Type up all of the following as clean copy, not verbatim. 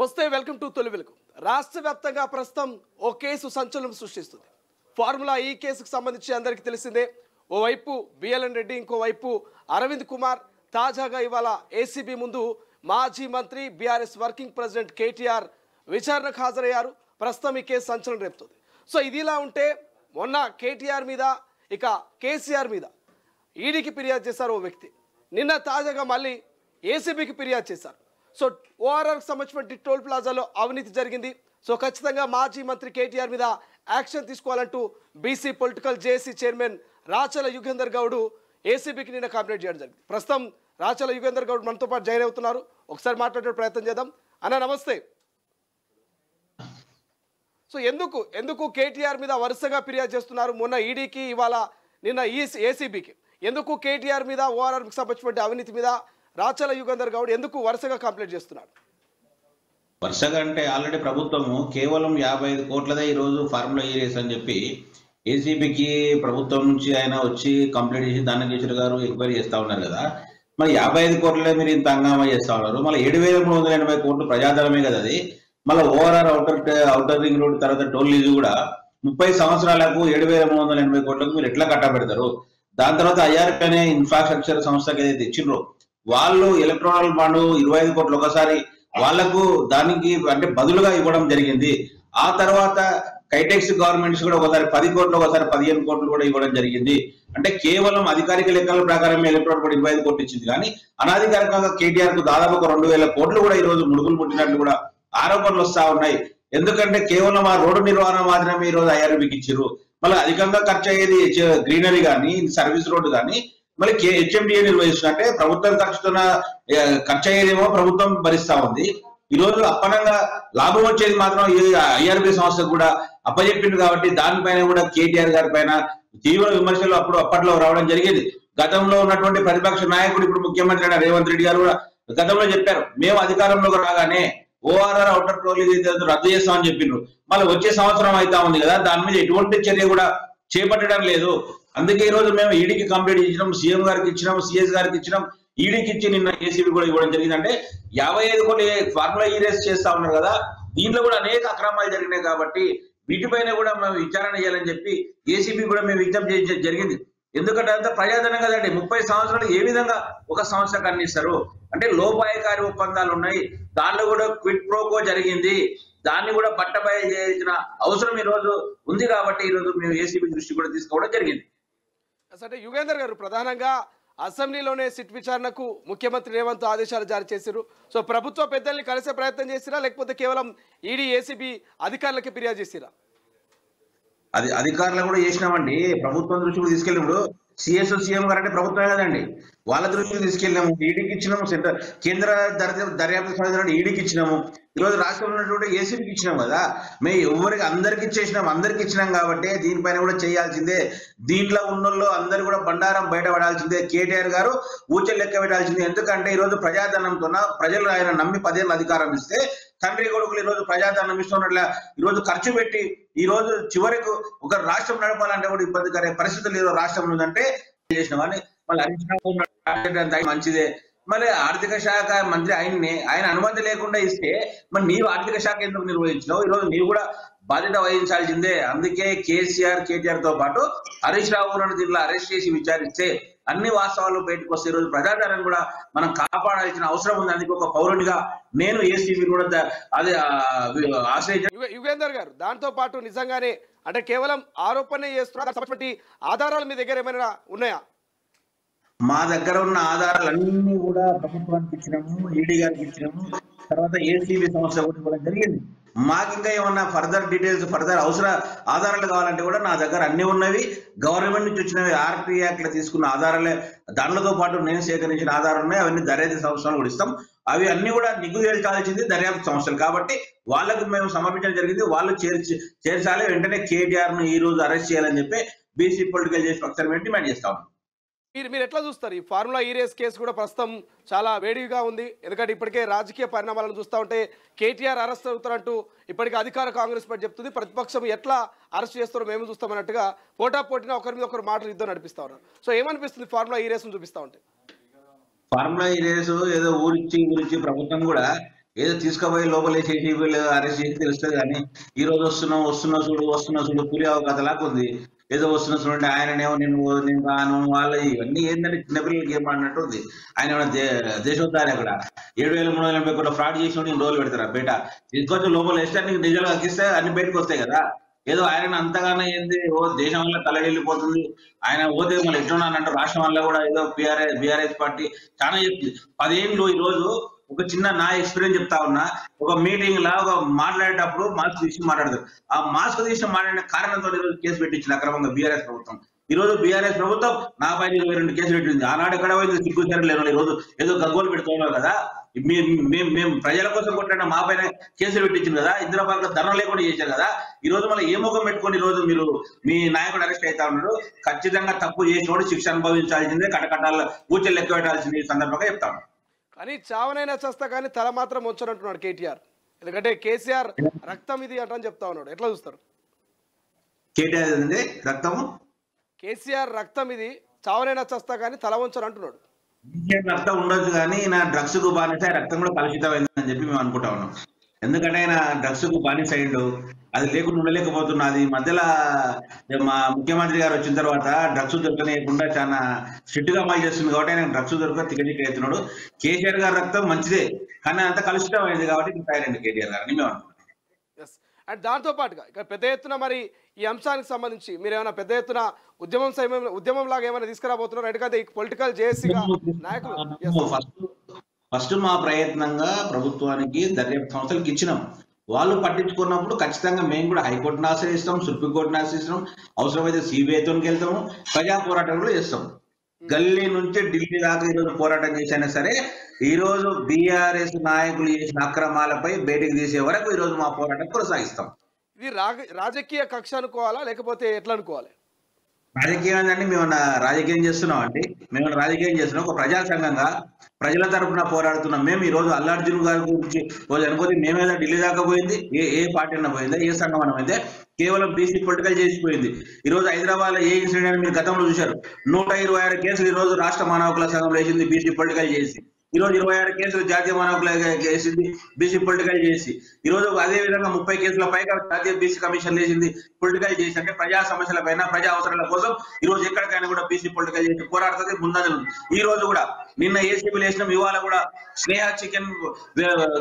నమస్తే, welcome to తొలి వెలుగు. రాష్ట్ర వ్యాప్తంగా ప్రస్తుతం ఓ కేసు సంచలనం సృష్టిస్తుంది. ఫార్ములా ఈ కేసుకు సంబంధించి అందరికీ తెలిసిందే. ఓవైపు బిఎల్ఎన్ రెడ్డి, ఇంకోవైపు అరవింద్ కుమార్. తాజాగా ఇవాళ ఏసీబీ ముందు మాజీ మంత్రి బీఆర్ఎస్ వర్కింగ్ ప్రెసిడెంట్ కేటీఆర్ విచారణకు హాజరయ్యారు. ప్రస్తుతం ఈ కేసు సంచలనం రేపుతుంది. సో ఇదిలా ఉంటే మొన్న కేటీఆర్ మీద, ఇక కేసీఆర్ మీద ఈడీకి ఫిర్యాదు చేశారు ఓ వ్యక్తి. నిన్న తాజాగా మళ్ళీ ఏసీబీకి ఫిర్యాదు చేశారు. సో ఓఆర్ఆర్కి సంబంధించిన టోల్ ప్లాజాలో అవినీతి జరిగింది. సో ఖచ్చితంగా మాజీ మంత్రి కేటీఆర్ మీద యాక్షన్ తీసుకోవాలంటూ BC political JAC chairman Rachala Yugender Goud ఏసీబీకి నిన్న కంప్లైంట్ చేయడం జరిగింది. ప్రస్తుతం రాచల యుగేందర్ గౌడ్ మనతో పాటు జాయిన్ అవుతున్నారు. ఒకసారి మాట్లాడే ప్రయత్నం చేద్దాం. అన్న నమస్తే. సో ఎందుకు కేటీఆర్ మీద వరుసగా ఫిర్యాదు చేస్తున్నారు? మొన్న ఈడీకి, ఇవాళ నిన్న ఏసీబీకి. ఎందుకు కేటీఆర్ మీద, ఓఆర్ఆర్కి సంబంధించిన అవినీతి మీద రాచల యుగేందర్ గౌడ్ ఎందుకు వరుసగా కంప్లైంట్ చేస్తున్నాడు? వరుసగా అంటే ఆల్రెడీ ప్రభుత్వము కేవలం 55 కోట్లదే ఈరోజు ఫార్ములా ఈ రేస్ అని చెప్పి ఏసీబీకి ప్రభుత్వం నుంచి ఆయన వచ్చి కంప్లైంట్ చేసి దాన్ని కేసీఆర్ గారు ఎంక్వైరీ చేస్తా ఉన్నారు కదా. మరి 55 కోట్లే మీరు ఇంత హంగామా చేస్తా ఉన్నారు. మళ్ళీ 7,380 కోట్లు ప్రజాధనమే కదా అది. మళ్ళీ ఓఆర్ఆర్ అవుటర్ రింగ్ రోడ్ తర్వాత టోల్ లీజు కూడా 30 సంవత్సరాలకు 7,380 కోట్లకు మీరు ఎట్లా కట్టబెడతారు? దాని తర్వాత ఐఆర్పీ అనే ఇన్ఫ్రాస్ట్రక్చర్ సంస్థకి ఏదైతే ఇచ్చిండ్రో వాళ్ళు ఎలక్ట్రానల్ బాండ్ 25 కోట్లు ఒకసారి వాళ్లకు దానికి అంటే బదులుగా ఇవ్వడం జరిగింది. ఆ తర్వాత కైటెక్స్ గవర్నమెంట్స్ కూడా ఒకసారి 10 కోట్లు, ఒకసారి 15 కోట్లు కూడా ఇవ్వడం జరిగింది. అంటే కేవలం అధికారిక లెక్కల ప్రకారం ఎలక్ట్రానల్ బాండ్ 25 కోట్లు ఇచ్చింది. కానీ అనాధికారికంగా కేటీఆర్ కు దాదాపు 2,000 కోట్లు కూడా ఈ రోజు ముడుగులు పుట్టినట్లు కూడా ఆరోపణలు వస్తా ఉన్నాయి. ఎందుకంటే కేవలం ఆ రోడ్డు నిర్వహణ మాత్రమే ఈ రోజు ఐఆర్బీకి ఇచ్చారు. మళ్ళీ అధికంగా ఖర్చు అయ్యేది గ్రీనరీ కానీ, సర్వీస్ రోడ్డు కానీ మళ్ళీ హెచ్ఎండిఏ నిర్వహిస్తుంది. అంటే ప్రభుత్వం ఖర్చు అయ్యేదేమో ప్రభుత్వం భరిస్తా ఉంది. ఈ రోజు అప్పనంగా లాభం వచ్చేది మాత్రం ఐఆర్బీ సంస్థకు కూడా అప్పచెప్పింది. కాబట్టి దానిపైన కూడా కేటీఆర్ గారి పైన తీవ్ర విమర్శలు అప్పట్లో రావడం జరిగేది. గతంలో ఉన్నటువంటి ప్రతిపక్ష నాయకుడు, ఇప్పుడు ముఖ్యమంత్రి అయిన రేవంత్ రెడ్డి గారు కూడా గతంలో చెప్పారు, మేము అధికారంలోకి రాగానే ఓఆర్ఆర్ అవుటర్ టోల్ రద్దు చేస్తామని చెప్పిండ్రు. మళ్ళీ వచ్చే సంవత్సరం అవుతా ఉంది కదా, దాని మీద ఎటువంటి చర్య కూడా చేపట్టడం లేదు. అందుకే ఈ రోజు మేము ఈడీకి కంప్లైంట్ ఇచ్చినాం, సీఎం గారికి ఇచ్చినాం, సిఎస్ గారికి ఇచ్చినాం, ఈడీకి ఇచ్చి నిన్న ఏసీబీ కూడా ఇవ్వడం జరిగింది. అంటే 55 కోట్లు ఫార్ములా ఈ రేస్ చేస్తా ఉన్నారు కదా, దీంట్లో కూడా అనేక అక్రమాలు జరిగినాయి. కాబట్టి వీటిపైన కూడా మేము విచారణ చేయాలని చెప్పి ఏసీబీ కూడా మేము విజ్ఞప్తి జరిగింది. ఎందుకంటే అంత ప్రజాధనం కదండి. 30 సంవత్సరాలు ఏ విధంగా ఒక సంస్థకు అందిస్తారు? అంటే లోపాయకారి ఒప్పందాలు ఉన్నాయి, దానిలో కూడా క్విట్ ప్రోకో జరిగింది. దాన్ని కూడా పట్టబయ చేయాల్సిన అవసరం ఈ రోజు ఉంది. కాబట్టి ఈ రోజు మేము ఏసీబీ దృష్టి కూడా తీసుకోవడం జరిగింది. అంటే యుగేందర్ గారు, ప్రధానంగా అసెంబ్లీలోనే సిట్ విచారణకు ముఖ్యమంత్రి రేవంత్ ఆదేశాలు జారీ చేశారు. సో ప్రభుత్వ పెద్దల్ని కలిసే ప్రయత్నం చేసిరా, లేకపోతే కేవలం ఈడీ ఏసీబీ అధికారులకి ఫిర్యాదు చేసిరా? అది అధికారులు కూడా చేసినామండి. ప్రభుత్వం దృష్టి కూడా తీసుకెళ్ళినప్పుడు సిఎస్ సీఎం గారు అంటే ప్రభుత్వమే కదండి, వాళ్ళ దృష్టికి తీసుకెళ్ళినాము. ఈడీకి ఇచ్చినాము, కేంద్ర దర్యాప్తు సంస్థ ఈడీకి ఇచ్చినాము. ఈరోజు రాష్ట్రంలో ఉన్నటువంటి ఏసీబీకి ఇచ్చినాం కదా. మేము అందరికి ఇచ్చినాం కాబట్టి దీనిపైన కూడా చేయాల్సిందే. దీంట్లో ఉన్నోళ్ళు అందరు కూడా బండారం బయటపడాల్సిందే. కేటీఆర్ గారు ఊచలు లెక్క పెట్టాల్సిందే. ఎందుకంటే ఈ రోజు ప్రజాధనంతో ప్రజలు ఆయన నమ్మి 10 ఏళ్ళ అధికారం ఇస్తే తండ్రి కొడుకులు ఈ రోజు ప్రజాధనం ఇస్తున్నట్ల ఈ రోజు ఖర్చు పెట్టి ఈ రోజు చివరకు ఒక రాష్ట్రం నడపాలంటే కూడా ఇబ్బందికర పరిస్థితులు ఈరోజు రాష్ట్రం ఉందంటే చేసిన వాడిని మళ్ళీ హరీష్ మంచిదే. మరి ఆర్థిక శాఖ మంత్రి ఆయన అనుమతి లేకుండా ఇస్తే మరి నీవు ఆర్థిక శాఖ ఎందుకు నిర్వహించినావు? ఈ రోజు నీవు కూడా బాధ్యత వహించాల్సిందే. అందుకే కేటీఆర్ తో పాటు హరీష్ రావు దీంట్లో అరెస్ట్ చేసి విచారిస్తే అన్ని వాస్తవాలు బయటకు వస్తే ఈ రోజు ప్రజాధనం కూడా మనం కాపాడాల్సిన అవసరం ఉంది. అందుకే ఒక పౌరునిగా నేను ఏసీబీ కూడా అది ఆశ్రయించాను. యుగేందర్ గారు, దాంతో పాటు నిజంగానే అంటే కేవలం ఆరోపణ చేస్తున్నారు, ఆధారాలు మీ దగ్గర ఏమైనా ఉన్నాయా? మా దగ్గర ఉన్న ఆధారాలన్నీ కూడా ప్రభుత్వానికి ఇచ్చినాము, ఈడీ గారికి ఇచ్చినాము, తర్వాత ఏసీబీ సంస్థ కూడా ఇవ్వడం జరిగింది. మాకు ఇంకా ఏమన్నా ఫర్దర్ డీటెయిల్స్, ఫర్దర్ ఆధారాలు కావాలంటే కూడా నా దగ్గర అన్ని ఉన్నవి. గవర్నమెంట్ నుంచి వచ్చినవి ఆర్టీ యాక్ట్ లో తీసుకున్న ఆధారాలే, దానితో పాటు నేను సేకరించిన ఆధారాలు ఉన్నాయి. అవన్నీ దర్యాప్తు సంస్థలు కూడా ఇస్తాం. అవి అన్ని కూడా నిగ్గు తేల్చాల్సింది దర్యాప్తు సంస్థలు. కాబట్టి వాళ్ళకు మేము సమర్పించడం జరిగింది. వాళ్ళు చేర్చాలి. వెంటనే కేటీఆర్ ను ఈ రోజు అరెస్ట్ చేయాలని చెప్పి బీసీ పొలిటికల్ చేసి పక్షాన్ని డిమాండ్ చేస్తా ఉన్నాం. మీరు ఎట్లా చూస్తారు? ఈ ఫార్ములా ఈ రేస్ కేసు కూడా ప్రస్తుతం చాలా వేడిగా ఉంది. ఎందుకంటే ఇప్పటికే రాజకీయ పరిణామాలను చూస్తూ ఉంటే కేటీఆర్ అరెస్ట్ అవుతారంటూ ఇప్పటికే అధికార కాంగ్రెస్ పార్టీ చెప్తుంది. ప్రతిపక్షం ఎట్లా అరెస్ట్ చేస్తారో మేము చూస్తామన్నట్టుగా పోటాపోటీన ఒకరి మీద ఒకరు మాటలు యుద్ధం నడిపిస్తా ఉన్నారు. సో ఏమనిపిస్తుంది ఫార్ములా ఈ రేస్ను చూపిస్తా ఉంటే? ఫార్ములా ఈ రేసు ఏదో ఊరిచ్చి ప్రభుత్వం కూడా ఏదో తీసుకుపోయి లోపలేసేసి వీళ్ళు అరెస్ట్ చేసి తెలుస్తుంది. కానీ ఈ రోజు వస్తున్నా చూడు పులి అవకథలాగా ఉంది. ఏదో వస్తున్నా చూడండి, ఆయననేమో నేను కాను వాళ్ళు ఇవన్నీ ఏంటంటే చిన్నపిల్లలకి ఏం అన్నట్టు ఉంది. ఆయన ఏమైనా దేశోద్ధారి అక్కడ 7,380 కోట్ల ఫ్రాడ్ చేసి నేను రోజులు పెడతారా బయట తీసుకొచ్చి లోపల వేస్తే నీకు నిజాలు అక్కిస్తే అన్ని బయటకు వస్తాయి కదా. ఏదో ఆయన అంతగానే ఏంది దేశం వల్ల తల్లడిల్లిపోతుంది, ఆయన పోతే మళ్ళీ ఎట్లున్నానంటే రాష్ట్రం వల్ల కూడా ఏదో బీఆర్ఎస్ పార్టీ చాలా చెప్తుంది. 10 ఏళ్ళు ఈ రోజు ఒక చిన్న నా ఎక్స్పీరియన్స్ చెప్తా ఉన్నా. ఒక మీటింగ్ లా ఒక మాట్లాడేటప్పుడు మాస్క్ తీసి మాట్లాడతారు. ఆ మాస్క్ తీసి మాట్లాడిన కారణంతో ఈరోజు కేసు పెట్టించింది అక్రమంగా బీఆర్ఎస్ ప్రభుత్వం. ఈ రోజు బీఆర్ఎస్ ప్రభుత్వం నా పైన 22 కేసులు పెట్టింది. ఆనాడు ఎక్కడ పోయింది సిగ్గుచారం లేను. ఈ రోజు ఏదో గగ్గోలు పెడుతున్నారు కదా, మేము ప్రజల కోసం కొట్టిన మా పైన కేసులు పెట్టించింది కదా, ఇందిరా పార్క్ ధర్నా లేకుండా చేశారు కదా. ఈ రోజు మళ్ళీ ఏ ముఖం పెట్టుకొని ఈ రోజు మీరు మీ నాయకుడు అరెస్ట్ అవుతా ఉన్నాడు. ఖచ్చితంగా తప్పు చేసినోడు శిక్ష అనుభవించాల్సిందే, కటకటాల ఊచలు లెక్క పెట్టాల్సింది ఈ సందర్భంగా చెప్తాను. కానీ చావనైనా చస్తా కానీ తల మాత్రం వచ్చానంటున్నాడు కేటీఆర్. ఎందుకంటే కేసీఆర్ రక్తం ఇది అంటని చెప్తా ఉన్నాడు. ఎట్లా చూస్తారు? కేటీఆర్ ఏంటంటే రక్తము, కేసీఆర్ రక్తం ఇది, చావనైనా చస్తా కానీ తల వంచను అంటున్నాడు. రక్తం ఉండొచ్చు కానీ నా డ్రగ్స్ కు బానిస, రక్తం కూడా కలుషితమైందని చెప్పి మేము అనుకుంటా ఉన్నాం. ఎందుకంటే ఆయన డ్రగ్స్ కు బానిస అయ్యిండు, అది లేకుండా ఉండలేకపోతున్నది. మధ్యలో మా ముఖ్యమంత్రి గారు వచ్చిన తర్వాత డ్రగ్స్ దొరకనేయకుండా చాలా స్ట్రిక్ట్ గా అమలు చేస్తుంది కాబట్టి ఆయన డ్రగ్స్ దొరక తికటికి అవుతున్నాడు. కేసీఆర్ గారి రక్తం మంచిదే కానీ అంత కలుషితం అయింది కాబట్టి తయారైంది కేటీఆర్ గారు అని మేము అనుకుంటున్నాం. అండ్ దాంతో పాటుగా ఇక్కడ పెద్ద ఎత్తున మరి ఈ అంశానికి సంబంధించి మీరు ఏమైనా పెద్ద ఎత్తున ఉద్యమం లాగా ఏమైనా తీసుకురాబోతున్నారు? ఎందుకంటే ఈ పొలిటికల్ జేఏసీగా నాయకులు ఫస్ట్ మా ప్రయత్నంగా ప్రభుత్వానికి దర్యాప్తు సంస్థలకు ఇచ్చినాం. వాళ్ళు పట్టించుకున్నప్పుడు ఖచ్చితంగా మేము కూడా హైకోర్టును ఆశ్రయిస్తాం, సుప్రీంకోర్టును ఆశ్రయిస్తాం, అవసరమైతే సిబిఐతోకి వెళ్తాము, ప్రజా పోరాటం కూడా చేస్తాం. గల్లీ నుంచి ఢిల్లీ దాకా ఈరోజు పోరాటం చేసినా సరే ఈ రోజు బీఆర్ఎస్ నాయకులు చేసిన అక్రమాలపై బయటికి తీసే వరకు ఈ రోజు మా పోరాటం కొనసాగిస్తాం. ఇది రాజకీయ కక్ష అనుకోవాలా లేకపోతే ఎట్లా అనుకోవాలి? రాజకీయం ఏంటంటే మేము రాజకీయం చేస్తున్నాం అండి. మేము రాజకీయం చేస్తున్నాం, ఒక ప్రజా సంఘంగా ప్రజల తరఫున పోరాడుతున్నాం. మేము ఈ రోజు అల్లార్జున్ గారి గురించి రోజు అనుకోతే మేమేదో ఢిల్లీ దాకా పోయింది, ఏ పార్టీ అన్నా పోయిందా, ఏ సంఘం అన్నా పోయిందే, కేవలం బీసీ పొలిటికల్ చేసిపోయింది. ఈ రోజు హైదరాబాద్ లో ఏ ఇన్సిడెంట్ మీరు గతంలో చూశారు. 126 కేసులు ఈ రోజు రాష్ట్ర మానవ హక్కుల సంఘంలో వేసింది బీసీ పొలిటికల్ చేసి. ఈ రోజు 26 కేసులు జాతీయ మానవ హక్కుల వేసింది బీసీ పొలిటికల్ చేసి. ఈ రోజు అదే విధంగా 30 కేసుల పైగా జాతీయ బీసీ కమిషన్ వేసింది పొలిటికల్ చేసి. అంటే ప్రజా సమస్యల పైన ప్రజా అవసరాల కోసం ఈ రోజు ఎక్కడికైనా కూడా బీసీ పొలిటికల్ చేసి పోరాడుతుంది, ముందంజలు. ఈ రోజు కూడా నిన్న ఏసీబీలు వేసినాం, ఇవాళ కూడా స్నేహ చికెన్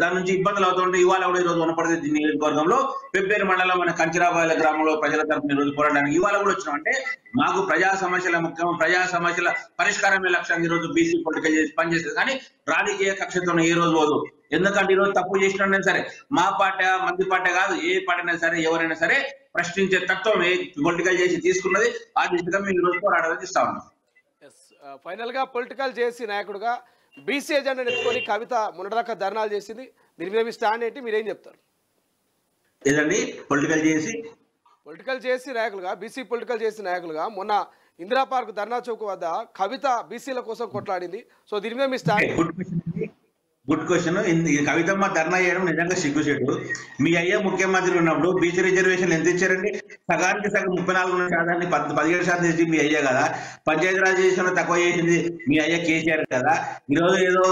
దాని నుంచి ఇబ్బందులు అవుతుంటే ఇవాళ కూడా ఈ రోజు వనపర్తి నియోజకవర్గంలో పెబ్బేరు మండలం మన కంచిరాబాయల గ్రామంలో ప్రజల తరఫున ఈ రోజు పోరాడడానికి ఇవాళ కూడా వచ్చినాం. అంటే మాకు ప్రజా సమస్యల ముఖ్యం, ప్రజా సమస్యల పరిష్కారమే లక్ష్యంగా ఈ రోజు బీసీ పొలిటికల్ చేసి పనిచేస్తుంది. కానీ రాజకీయ కక్షతో ఏ రోజు పోదు. ఎందుకంటే ఈ రోజు తప్పు చేసినా సరే మా పార్టీ మంది పార్టీ కాదు, ఏ పార్టీ అయినా సరే ఎవరైనా సరే ప్రశ్నించే తత్వం పొలిటికల్ చేసి తీసుకున్నది. ఆ దిశగా మేము ఈ రోజు పోరాడాలని ఇస్తా ఉన్నాం. ఫైనల్ గా పొలిటికల్ చేసి నాయకుడుగా బీసీ ఎజెండా ఎత్తుకొని కవిత మొన్నటిదాకా ధర్నాలు చేసింది. దీని మీద మీ స్టాండ్ ఏంటి, మీరేం చెప్తారు? ఏదండి పొలిటికల్ చేసి నాయకులుగా బీసీ పొలిటికల్ చేసి నాయకులుగా మొన్న ఇందిరా పార్క్ ధర్నా చౌక్ వద్ద కవిత బీసీల కోసం కొట్లాడింది. సో దీని మీద మీ స్టాండ్? Good question. కవితమ్మ ధర్నా చేయడం నిజంగా సిగ్గుచేటు. మీ అయ్యే ముఖ్యమంత్రి ఉన్నప్పుడు బీసీ రిజర్వేషన్ ఎంత ఇచ్చారండి? సగానికి సగం 34% 17% చేసి మీ అయ్యే కదా. పంచాయతీరాజ్ చేసిన తక్కువ చేసింది మీ అయ్యే కేసీఆర్ కదా. ఈరోజు ఏదో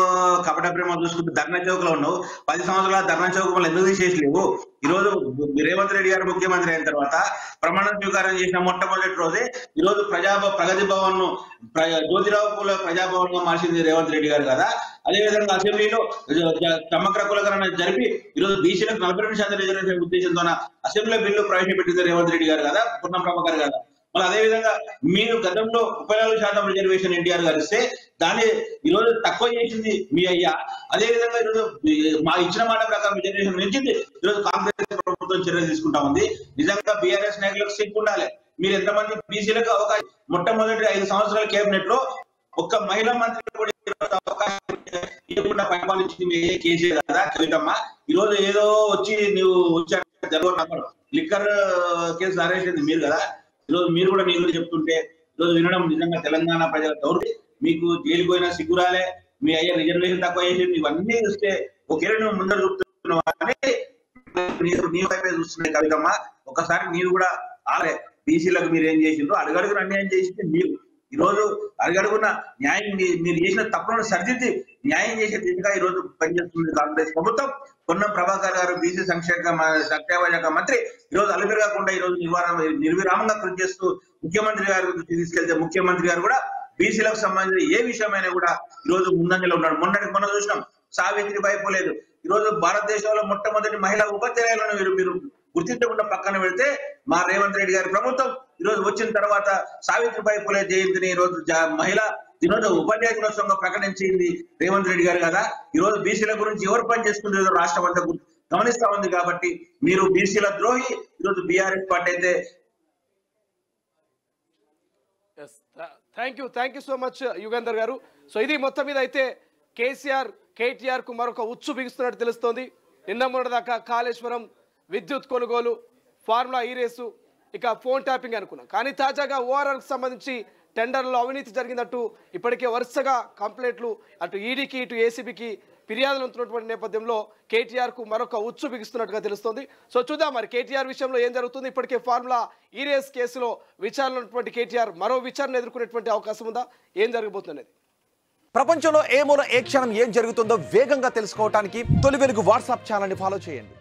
కపట ప్రేమ చూసుకుంటూ ధర్నా చౌక్ లో ఉన్నావు. 10 సంవత్సరాల ధర్నా చౌక్ మళ్ళీ ఎందుకు తీసేసలేవు? ఈరోజు రేవంత్ రెడ్డి గారు ముఖ్యమంత్రి అయిన తర్వాత ప్రమాణ స్వీకారం చేసిన మొట్టమొదటి రోజే ఈరోజు ప్రగతి భవన్ ను జ్యోతిరావు పూల ప్రజాభవన్ గా మార్చింది రేవంత్ రెడ్డి గారు కదా. అదేవిధంగా అసెంబ్లీలో సమగ్ర కులకరణ జరిపి ఈరోజు బీసీలకు 42% రిజర్వేషన్ ఉద్దేశంతో అసెంబ్లీలో బిల్లు ప్రవేశపెట్టింది రేవంత్ రెడ్డి గారు కదా, పొన్నం ప్రభాకర్ గారు. మరి అదేవిధంగా మీరు గతంలో 34% రిజర్వేషన్ ఎన్టీఆర్ గారు ఇస్తే దాన్ని ఈరోజు తక్కువ చేసింది మీ అయ్యా. అదేవిధంగా ఈరోజు మా ఇచ్చిన మాట ప్రకారం రిజర్వేషన్ పెంచింది. ఈరోజు కాంగ్రెస్ ప్రభుత్వం చర్యలు తీసుకుంటా ఉంది. నిజంగా బీఆర్ఎస్ నాయకులకు సిగ్గు ఉండాలి. మీరు ఎంతమంది బీసీలకు అవకాశం మొట్టమొదటి 5 సంవత్సరాల కేబినెట్ లో ఒక్క మహిళా మంత్రి కూడా అవకాశం ఇవ్వకుండా పరిపాలించింది కేసీఆర్ కదా కవితమ్మ. ఈరోజు ఏదో వచ్చి నువ్వు వచ్చారు లిక్కర్ కేసు అరెస్ట్ అయింది మీరు కదా. ఈరోజు మీరు కూడా నేను చెప్తుంటే ఈరోజు వినడం నిజంగా తెలంగాణ ప్రజల గౌరవం. మీకు జైలుపోయినా సిగ్గురాలే, మీ అయ్యే రిజర్వేషన్ తక్కువ చేసింది, ఇవన్నీ చూస్తే ఒకే నువ్వు ముందర చూపుతున్నావు అని నీ వైపే చూస్తున్నాయి కవితమ్మ. ఒకసారి మీరు కూడా ఆలే బీసీలకు మీరు ఏం చేసిండ్రు, అడుగడుగున అన్యాయం చేసింది మీరు. ఈ రోజు అడుగడుగున్న న్యాయం మీరు చేసిన తప్పులను సరిదిద్ది న్యాయం చేసే దిశగా ఈ రోజు పనిచేస్తుంది కాంగ్రెస్ ప్రభుత్వం. పొన్నం ప్రభాకర్ గారు బీసీ సంక్షేమ శాఖ మంత్రి ఈ రోజు అలుపెరగకుండా ఈ రోజు నిర్విరామంగా కృషి చేస్తూ ముఖ్యమంత్రి గారి గురించి తీసుకెళ్తే ముఖ్యమంత్రి గారు కూడా బీసీలకు సంబంధించిన ఏ విషయమైనా కూడా ఈ రోజు ముందంజలో ఉన్నాడు. మొన్న చూసినాం సావిత్రిబాయి పూలేదు. ఈ రోజు భారతదేశంలో మొట్టమొదటి మహిళా ఉపాధ్యాయులను మీరు గుర్తించకుండా పక్కన పెడితే మా రేవంత్ రెడ్డి గారి ప్రభుత్వం ఈ రోజు వచ్చిన తర్వాత సావిత్రిబాయి పూలే జయంతిని ఈ రోజు మహిళా ఉపాధ్యాయ దినోత్సవంగా ప్రకటించింది రేవంత్ రెడ్డి గారు కదా. ఈ రోజు బీసీల గురించి ఎవరు పని చేసుకుంటారో రాష్ట్రం అంతా గమనిస్తా ఉంది. కాబట్టి మీరు బీసీల ద్రోహి. ఈ రోజు బీఆర్ఎస్ పార్టీ అయితే thank you so much Yugender గారు. సో ఇది మొత్తం మీద అయితే కేటీఆర్ కు మరొక ఉచ్చు బిగుస్తున్నట్టు తెలుస్తోంది. నిన్న మొన్నటిదాకా కాళేశ్వరం, విద్యుత్ కొనుగోలు, ఫార్ములా ఈ రేసు, ఇక ఫోన్ ట్యాపింగ్ అనుకున్నాం. కానీ తాజాగా ఓఆర్ఆర్కి సంబంధించి టెండర్లో అవినీతి జరిగినట్టు ఇప్పటికే వరుసగా కంప్లైంట్లు అటు ఈడీకి ఇటు ఏసీబీకి ఫిర్యాదులు ఉంటున్నటువంటి నేపథ్యంలో కేటీఆర్కు మరొక ఉచ్చు బిగుస్తున్నట్టుగా తెలుస్తోంది. సో చూద్దాం మరి కేటీఆర్ విషయంలో ఏం జరుగుతుంది. ఇప్పటికే ఫార్ములా ఈ రేస్ కేసులో విచారణ ఉన్నటువంటి కేటీఆర్ మరో విచారణ ఎదుర్కొనేటువంటి అవకాశం ఉందా, ఏం జరగబోతున్నది? ప్రపంచంలో ఏ మూల ఏ క్షణం ఏం జరుగుతుందో వేగంగా తెలుసుకోవడానికి తొలి వెలుగు వాట్సాప్ ఛానల్ని ఫాలో చేయండి.